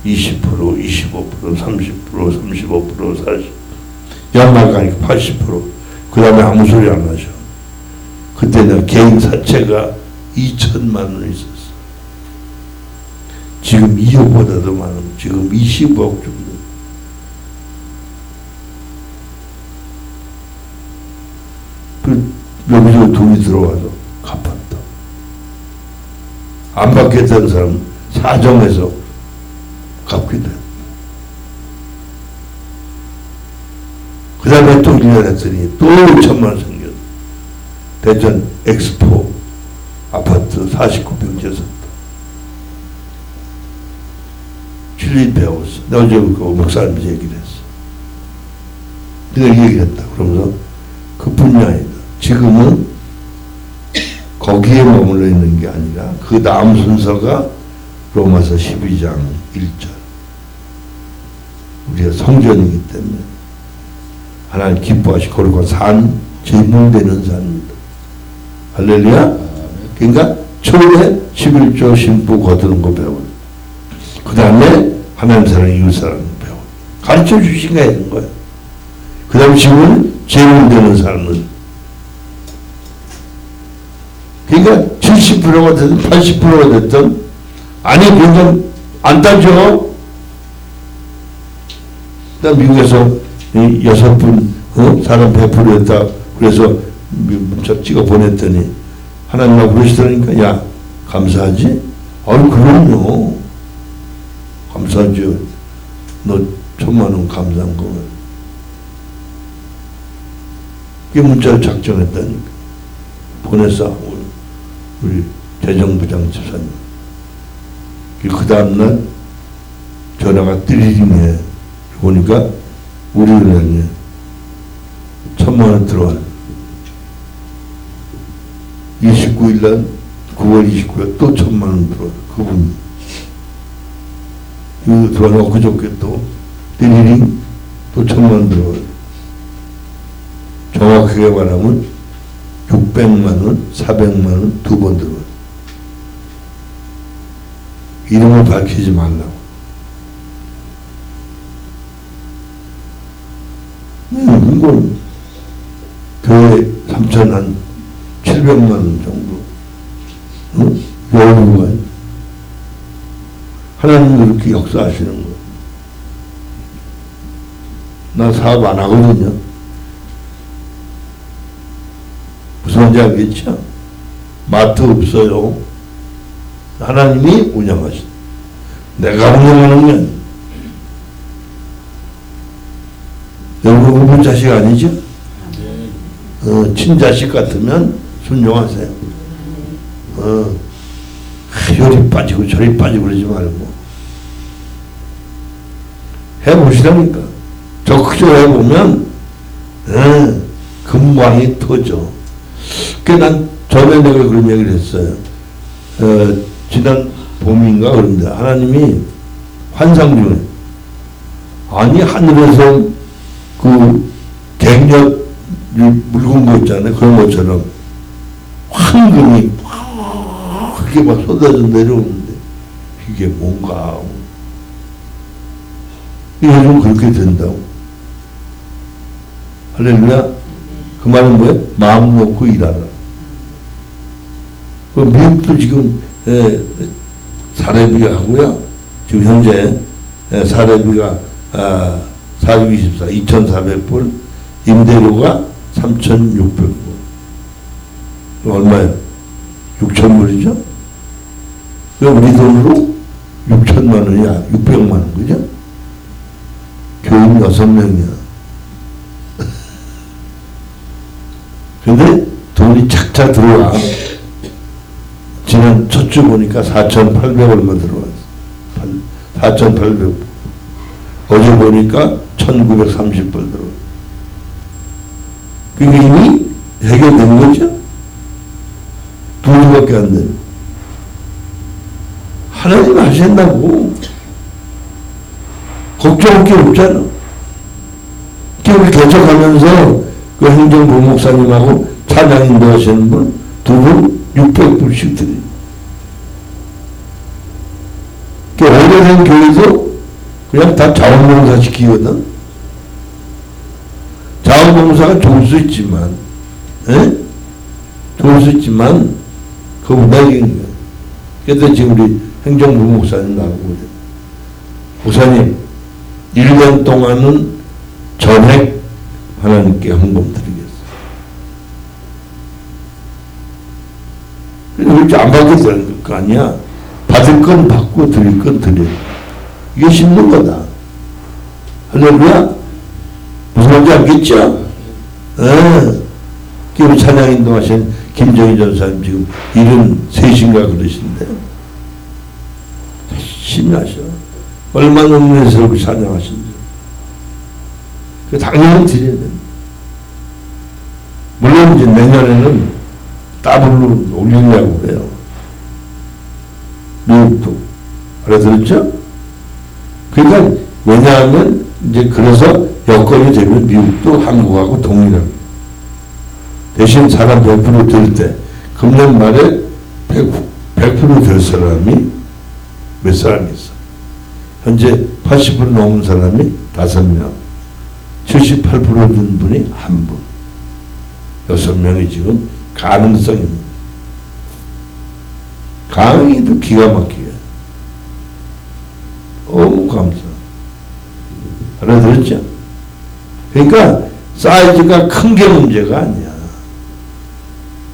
20%, 25%, 30%, 35%, 40%. 연말 가니까 80%. 그 다음에 아무 소리 안 하죠. 그때는 개인 사채가 2천만 원 있었어. 지금 2억보다도 많은, 지금 20억 정도. 여기서 돈이 들어와서 갚았다. 안 받겠다는 사람 사정해서 갚게 돼. 그 다음에 또 1년 했더니 또 1천만 원 생겼어. 대전 엑스포 아파트 49평 샀다. 7년 배웠어. 나 어제 그 목사님한테 얘기를 했어. 내가 얘기를 했다. 그러면서 그뿐이 아니다. 지금은 거기에 머물러 있는 게 아니라 그 다음 순서가 로마서 12장 1절. 우리가 성전이기 때문에 하나님 기뻐하시고 거룩한 산, 제물되는 산입니다. 할렐루야. 그러니까 처음에 11조 신부 거두는 거 배워요. 그 다음에 하나님 사랑, 이웃 사랑 배워요. 가르쳐 주신 게 있는 거예요. 그 다음에 지금은 제물되는 삶을. 그러니까 70%가 됐든 80%가 됐든 아니 그건 안 따져. 나 미국에서 6분 사람 100%였다. 그래서 문자 찍어 보냈더니 하나님하고 그러시더라니까. 야 감사하지? 아유 그럼요. 감사하죠. 너 1,000만 원 감사한 거. 그게 문자를 작정했다니까. 보냈어. 우리 재정부장 집사님. 그 다음날 전화가 띠리링해. 보니까 우리 은행에 1,000만 원 들어와. 29일날 9월 29일 또 1,000만 원 들어와. 그분 이거 들어와서 그저께 또 띠리링 또 1,000만 원 들어와. 정확하게 말하면 600만 원, 400만 원 두 번 들어와. 이름을 밝히지 말라고. 이건 교회 3천 한 700만 원 정도. 여유가 하나님 그렇게 역사하시는 거예요. 나 사업 안 하거든요. 무슨 말인지 알겠죠? 마트 없어요. 하나님이 운영하신. 내가 운영하는 게 아니에요. 여러분 부부 자식 아니죠? 친자식 같으면 순종하세요. 요리 빠지고 저리 빠지고 그러지 말고 해보시라니까. 적극적으로 해보면 금광이 터져. 난 전에 내가 그런 얘기를 했어요. 지난 봄인가 그런데 하나님이 환상 중에 아니 하늘에서 그 갱년 묽은 거 있잖아요. 그런 것처럼 황금이 그게 막 쏟아져 내려오는데 이게 뭔가. 요즘 그렇게 된다고. 할렐루야. 그 말은 뭐예요? 마음 놓고 일하라. 그 미국도 지금 사례비가 하고요. 지금 현재 사례비가 424, 2,400불, 임대료가 3,600불. 얼마예요? 6,000불이죠? 우리 돈으로 6천만 원이야. 600만 원, 그죠? 교인 6명이야. 근데 돈이 착착 들어와. 지난 첫 주 보니까 4,800 얼마 들어왔어. 4,800. 어제 보니까 1,930불 들어왔어. 그게 이미 해결된 거죠? 두 주밖에 안 돼. 하나님 하신다고. 걱정할 게 없잖아. 우리 개척하면서 그 행정부 목사님하고 찬양 인도하시는 분, 두 분 600불씩 드려요. 그 오래된 교회도 그냥 다 자원봉사 시키거든. 자원봉사가 좋을 수 있지만, 좋을 수 있지만, 그보다 이긴 거야. 그래서 지금 우리 행정부 목사님 나오고 그래. 목사님, 1년 동안은 전액 하나님께 헌금 드리겠어요. 그렇게 안 받게 되는 거 아니야. 받을 건 받고 드릴 건 드려. 이게 심는 거다. 할렐루야? 무슨 말인지 알겠죠? 그 찬양 인도하신 김정희 전사님 지금 73인가 그러신데 심하셔. 얼마나 은혜스럽게 찬양하신지. 그 당연히 드려야 됩니다. 물론 이제 내년에는 더블로 올리려고 그래요. 미국도. 알아들었죠? 그러니까 왜냐하면 이제 그래서 여건이 되면 미국도 한국하고 동일합니다. 대신 사람 100% 될 때 금년 말에 100% 될 사람이 몇 사람이 있어. 현재 80% 넘은 사람이 5명, 78% 된 분이 1분, 6명이 지금 가능성입니다. 강의도 기가 막히게. 너무 감사. 알아들었죠? 그러니까 사이즈가 큰 게 문제가 아니야.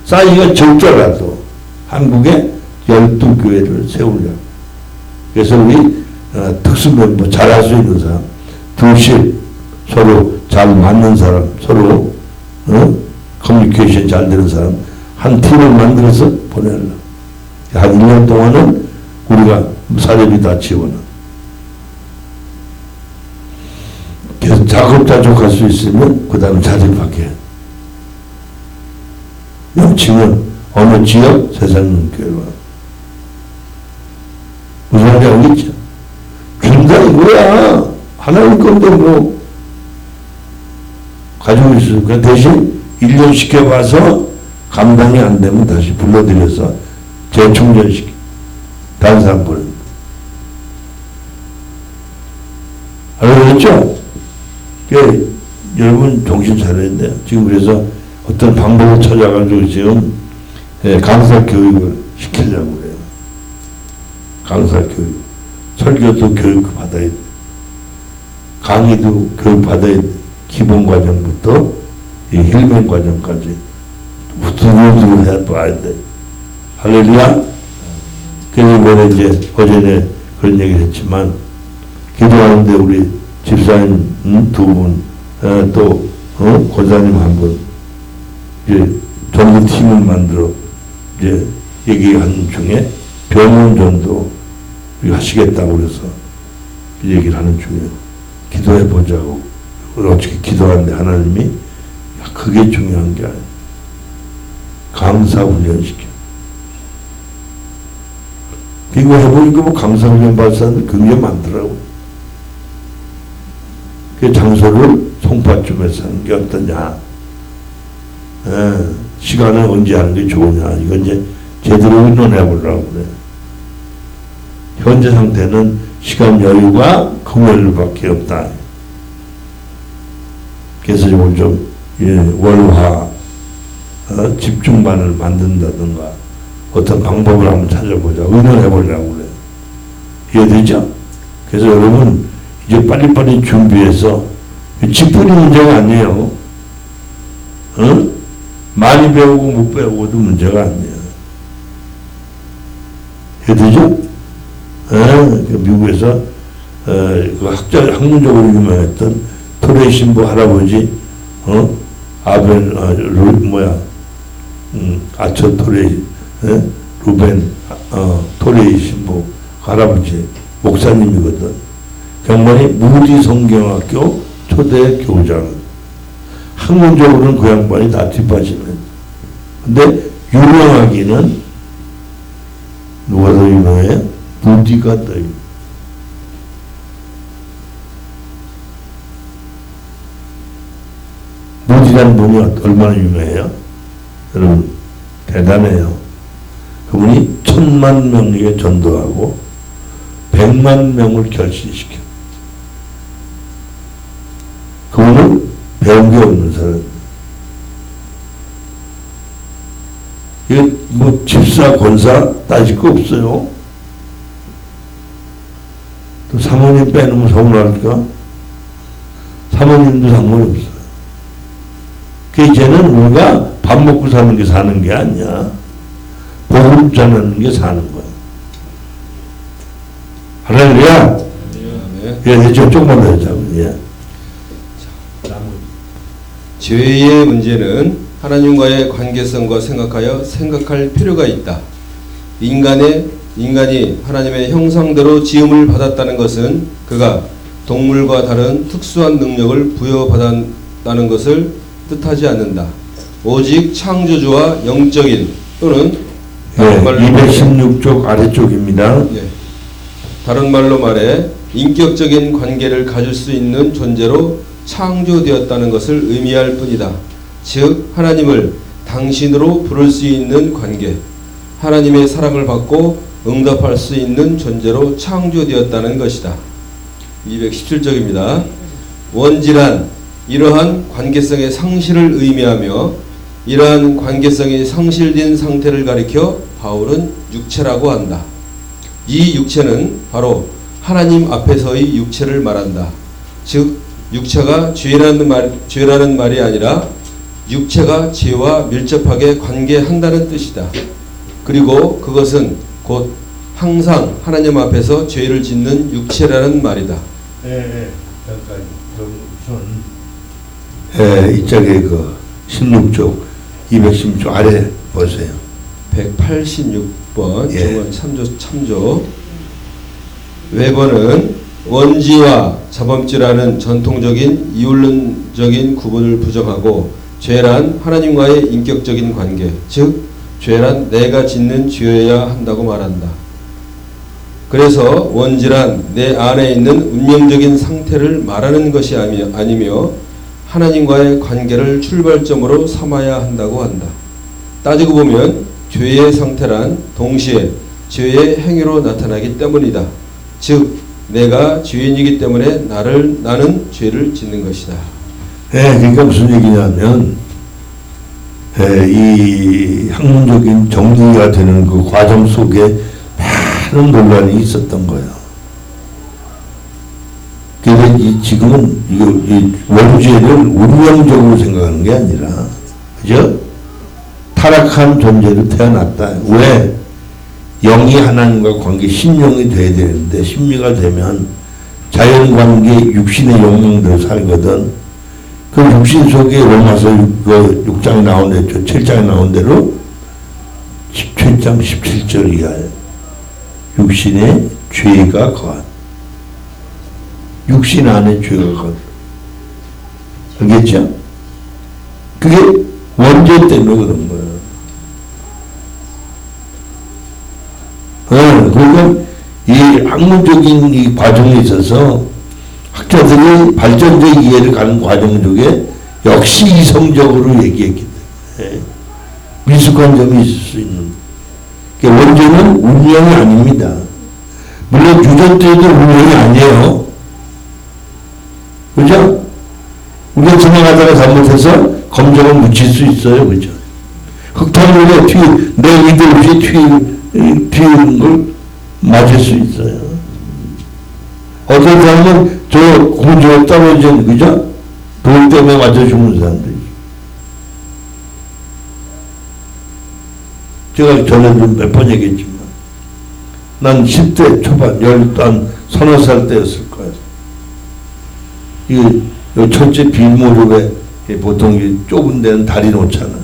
사이즈가 적더라도 한국에 12교회를 세우려고. 그래서 우리 특수 멤버 잘할 수 있는 사람, 둘씩 서로 잘 맞는 사람, 서로 커뮤니케이션 잘 되는 사람 한 팀을 만들어서 보내려고. 한 1년 동안은 우리가 사례비 다 지원을. 그래서 자급자족할 수 있으면 그 다음에 자립하게. 넘치면 어느 지역 세상문교회로. 무슨 말인지 알겠죠? 준다 이거야. 하나님 건데 뭐 가지고 있으니까 대신 1년 시켜봐서 감당이 안 되면 다시 불러들여서 재충전시키. 다른 사람 보는. 알겠죠? 여러분 정신 차려야 돼요. 지금 그래서 어떤 방법을 찾아가지고 지금 강사 교육을 시키려고 그래요. 강사 교육. 설교도 교육 받아야 돼. 강의도 교육 받아야 돼. 기본 과정부터 이 힐링 과정까지 두루두루 해봐야 돼. 할렐루야. 그래서 이제 어제는 그런 얘기를 했지만 기도하는데 우리 집사님 두 분, 또 권사님 한 분, 이제 전도팀을 만들어 이제 얘기하는 중에 병원전도 하시겠다고 그래서 얘기를 하는 중에 기도해 보자고. 어떻게 기도하는데 하나님이 그게 중요한 게 아니야. 강사 훈련시켜. 이거 해보니까 뭐 강사 훈련 받은 사람들 굉장히 많더라고. 그 장소를 송파쯤에서 하는 게 어떠냐. 시간을 언제 하는 게 좋으냐. 이건 이제 제대로 의논해 보려고 그래. 현재 상태는 시간 여유가 금요일밖에 없다. 그래서 오늘 좀 월화 집중반을 만든다든가 어떤 방법을 한번 찾아보자. 의논해 보려고 그래. 이해되죠? 그래서 여러분 이제 빨리빨리 준비해서 집뿐이 문제가 아니에요. 많이 배우고 못 배우고도 문제가 아니에요. 이해되죠? 미국에서 그 학문적으로 유명했던 토레이 신부 할아버지, 아처 토레이, 루벤, 토레이 신부 할아버지 목사님이거든. 경만이 무디 성경학교 초대 교장. 학문적으로는 그 양반이 다 뒷받침해. 근데 유명하기는 누가 더 유명해? 무디가 더 유명해. 모디라는 분이 얼마나 유명해요? 여러분 대단해요. 그분이 1000만 명에게 전도하고 100만 명을 결신시켜. 그분은 배운 게 없는 사람. 이거 뭐 집사 권사 따질 거 없어요. 또 사모님 빼놓으면 서운할까? 사모님도 상관이 없어요. 그 이제는 우리가 밥 먹고 사는 게 아니야. 복음 전하는 게 사는 거야. 할렐루야. 예, 조금만 더 하자고. 예. 죄의 문제는 하나님과의 관계성과 생각할 필요가 있다. 인간이 하나님의 형상대로 지음을 받았다는 것은 그가 동물과 다른 특수한 능력을 부여받았다는 것을 뜻하지 않는다. 오직 창조주와 영적인 또는 네, 216쪽 아래쪽입니다. 다른 말로 말해 인격적인 관계를 가질 수 있는 존재로 창조되었다는 것을 의미할 뿐이다. 즉 하나님을 당신으로 부를 수 있는 관계, 하나님의 사랑을 받고 응답할 수 있는 존재로 창조되었다는 것이다. 217쪽입니다. 원지란 이러한 관계성의 상실을 의미하며 이러한 관계성이 상실된 상태를 가리켜 바울은 육체라고 한다. 이 육체는 바로 하나님 앞에서의 육체를 말한다. 즉 육체가 죄라는 말이 아니라 육체가 죄와 밀접하게 관계한다는 뜻이다. 그리고 그것은 곧 항상 하나님 앞에서 죄를 짓는 육체라는 말이다. 이쪽에 그 16쪽 216쪽 아래 보세요. 186번 정원 참조. 외번은 원지와 자범죄라는 전통적인 이원론적인 구분을 부정하고 죄란 하나님과의 인격적인 관계, 즉 죄란 내가 짓는 죄여야 한다고 말한다. 그래서 원지란 내 안에 있는 운명적인 상태를 말하는 것이 아니며 하나님과의 관계를 출발점으로 삼아야 한다고 한다. 따지고 보면 죄의 상태란 동시에 죄의 행위로 나타나기 때문이다. 즉 내가 죄인이기 때문에 나는 죄를 짓는 것이다. 그러니까 무슨 얘기냐면 이 학문적인 정리가 되는 그 과정 속에 많은 논란이 있었던 거예요. 그래서 지금은 이 원죄를 운명적으로 생각하는 게 아니라, 그죠? 타락한 존재로 태어났다. 왜? 영이 하나님과 관계, 신령이 돼야 되는데, 신미가 되면 자연관계, 육신의 영역대로 살거든. 그 육신 속에 로마서 6장에 나온 대로, 7장에 나온 대로 17장 17절 이하에 육신의 죄가 거한. 육신 안에 죄가 거한. 알겠죠? 그게 원죄 때문에 그런 거예요. 그러니까 이 학문적인 이 과정에 있어서 학자들이 발전적 이해를 가는 과정 중에 역시 이성적으로 얘기했기 때문에 미숙한 점이 있을 수 있는. 그러니까 원죄는 운명이 아닙니다. 물론 유전 때도 운명이 아니에요. 그죠? 우리가 지나가다가 잘못해서 검정을 묻힐 수 있어요. 그죠? 흙탕물에 내 의도 없이 튀는 걸 맞을 수 있어요. 어떤 사람은 저 공중에 떨어진, 그죠? 돌 때문에 맞아 죽는 사람들. 제가 전에도 몇 번 얘기했지만, 난 10대 초반, 서너 살 때였을 거예요. 이 첫째 비무릎에 보통 좁은 데는 다리 놓잖아.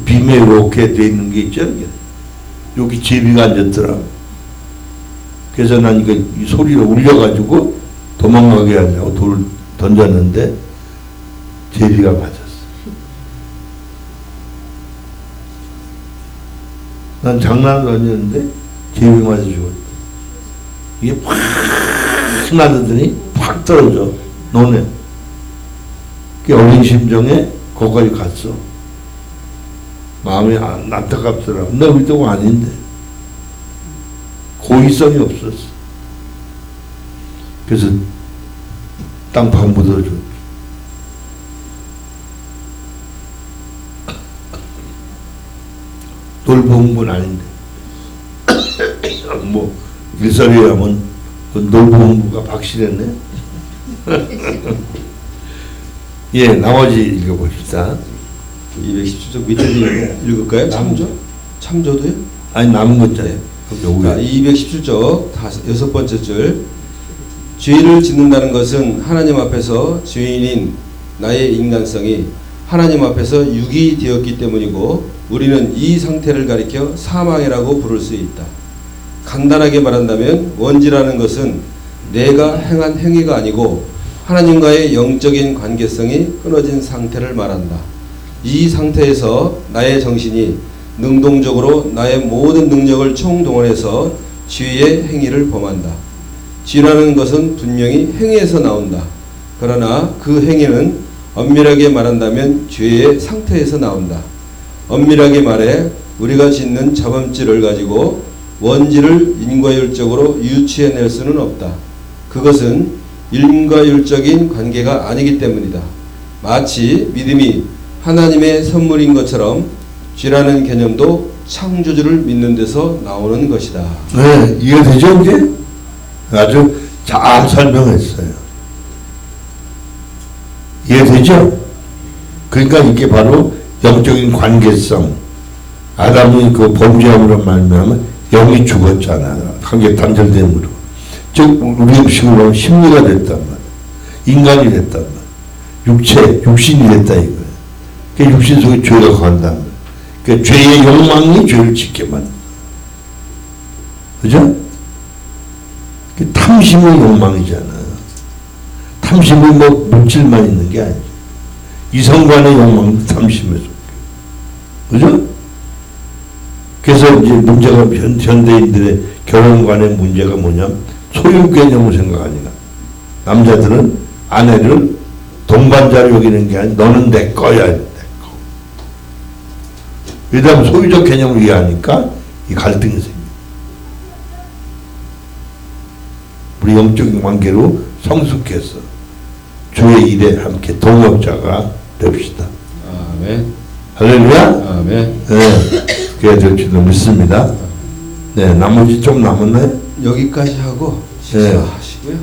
빔에 이렇게 돼 있는 게 있죠. 여기 제비가 앉았더라고. 그래서 난 이 소리를 울려가지고 도망가게 하려고 돌 던졌는데 제비가 맞았어. 난 장난을 던졌는데 제비 맞아 죽었다. 이게 팍 나더니 팍 떨어져. 노네. 그 어린 심정에 거기까지 갔어. 마음이 안타깝더라. 나 의도가 아닌데. 고의성이 없었어. 그래서 땅팍 묻어줘. 놀부흥분 아닌데. 뭐 일설에 하면 그 놀부흥부가 박실했네. 예, 나머지 읽어봅시다. 217쪽 밑에 읽을까요? 참조? 참조도요? 아니 남은 것짜리. 자, 217쪽 여섯 번째 줄. 죄를 짓는다는 것은 하나님 앞에서 죄인인 나의 인간성이 하나님 앞에서 육이 되었기 때문이고 우리는 이 상태를 가리켜 사망이라고 부를 수 있다. 간단하게 말한다면 원죄라는 것은 내가 행한 행위가 아니고 하나님과의 영적인 관계성이 끊어진 상태를 말한다. 이 상태에서 나의 정신이 능동적으로 나의 모든 능력을 총동원해서 죄의 행위를 범한다. 죄라는 것은 분명히 행위에서 나온다. 그러나 그 행위는 엄밀하게 말한다면 죄의 상태에서 나온다. 엄밀하게 말해 우리가 짓는 자범죄를 가지고 원죄를 인과율적으로 유추해낼 수는 없다. 그것은 인과율적인 관계가 아니기 때문이다. 마치 믿음이 하나님의 선물인 것처럼 죄라는 개념도 창조주를 믿는 데서 나오는 것이다. 네, 이해되죠 이제? 아주 잘 설명했어요. 이해되죠? 그러니까 이게 바로 영적인 관계성. 아담이 그 범죄함으로 말미암아 영이 죽었잖아. 관계 단절됨으로. 즉 우리 음식으로 보면 심리가 됐단 말이야. 인간이 됐단 말이야. 육신이 됐다 이거야. 그 육신 속에 죄가 간단 말이야. 그 죄의 욕망이 죄를 짓게 만든다. 그죠? 그 탐심의 욕망이잖아. 탐심은 뭐 물질만 있는 게 아니죠. 이성간의 욕망도 탐심에 속해. 그죠? 그래서 이제 문제가 현대인들의 결혼관의 문제가 뭐냐면 소유 개념을 생각하니까 남자들은 아내를 동반자로 여기는 게 아니라 너는 내 거야. 내 거. 왜냐하면 소유적 개념을 이해하니까 이 갈등이 생겨. 우리 영적인 관계로 성숙해서 주의 일에 함께 동역자가 됩시다. 아멘. 할렐루야. 아멘. 네, 그래야 될 줄로 믿습니다. 네, 나머지 좀 남았나요? 여기까지 하고 식사하시고요.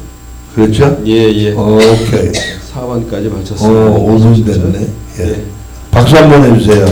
그렇죠? 예. 오케이. 4번까지 마쳤습니다. 5분 됐네. 예. 예. 박수 한번 해주세요.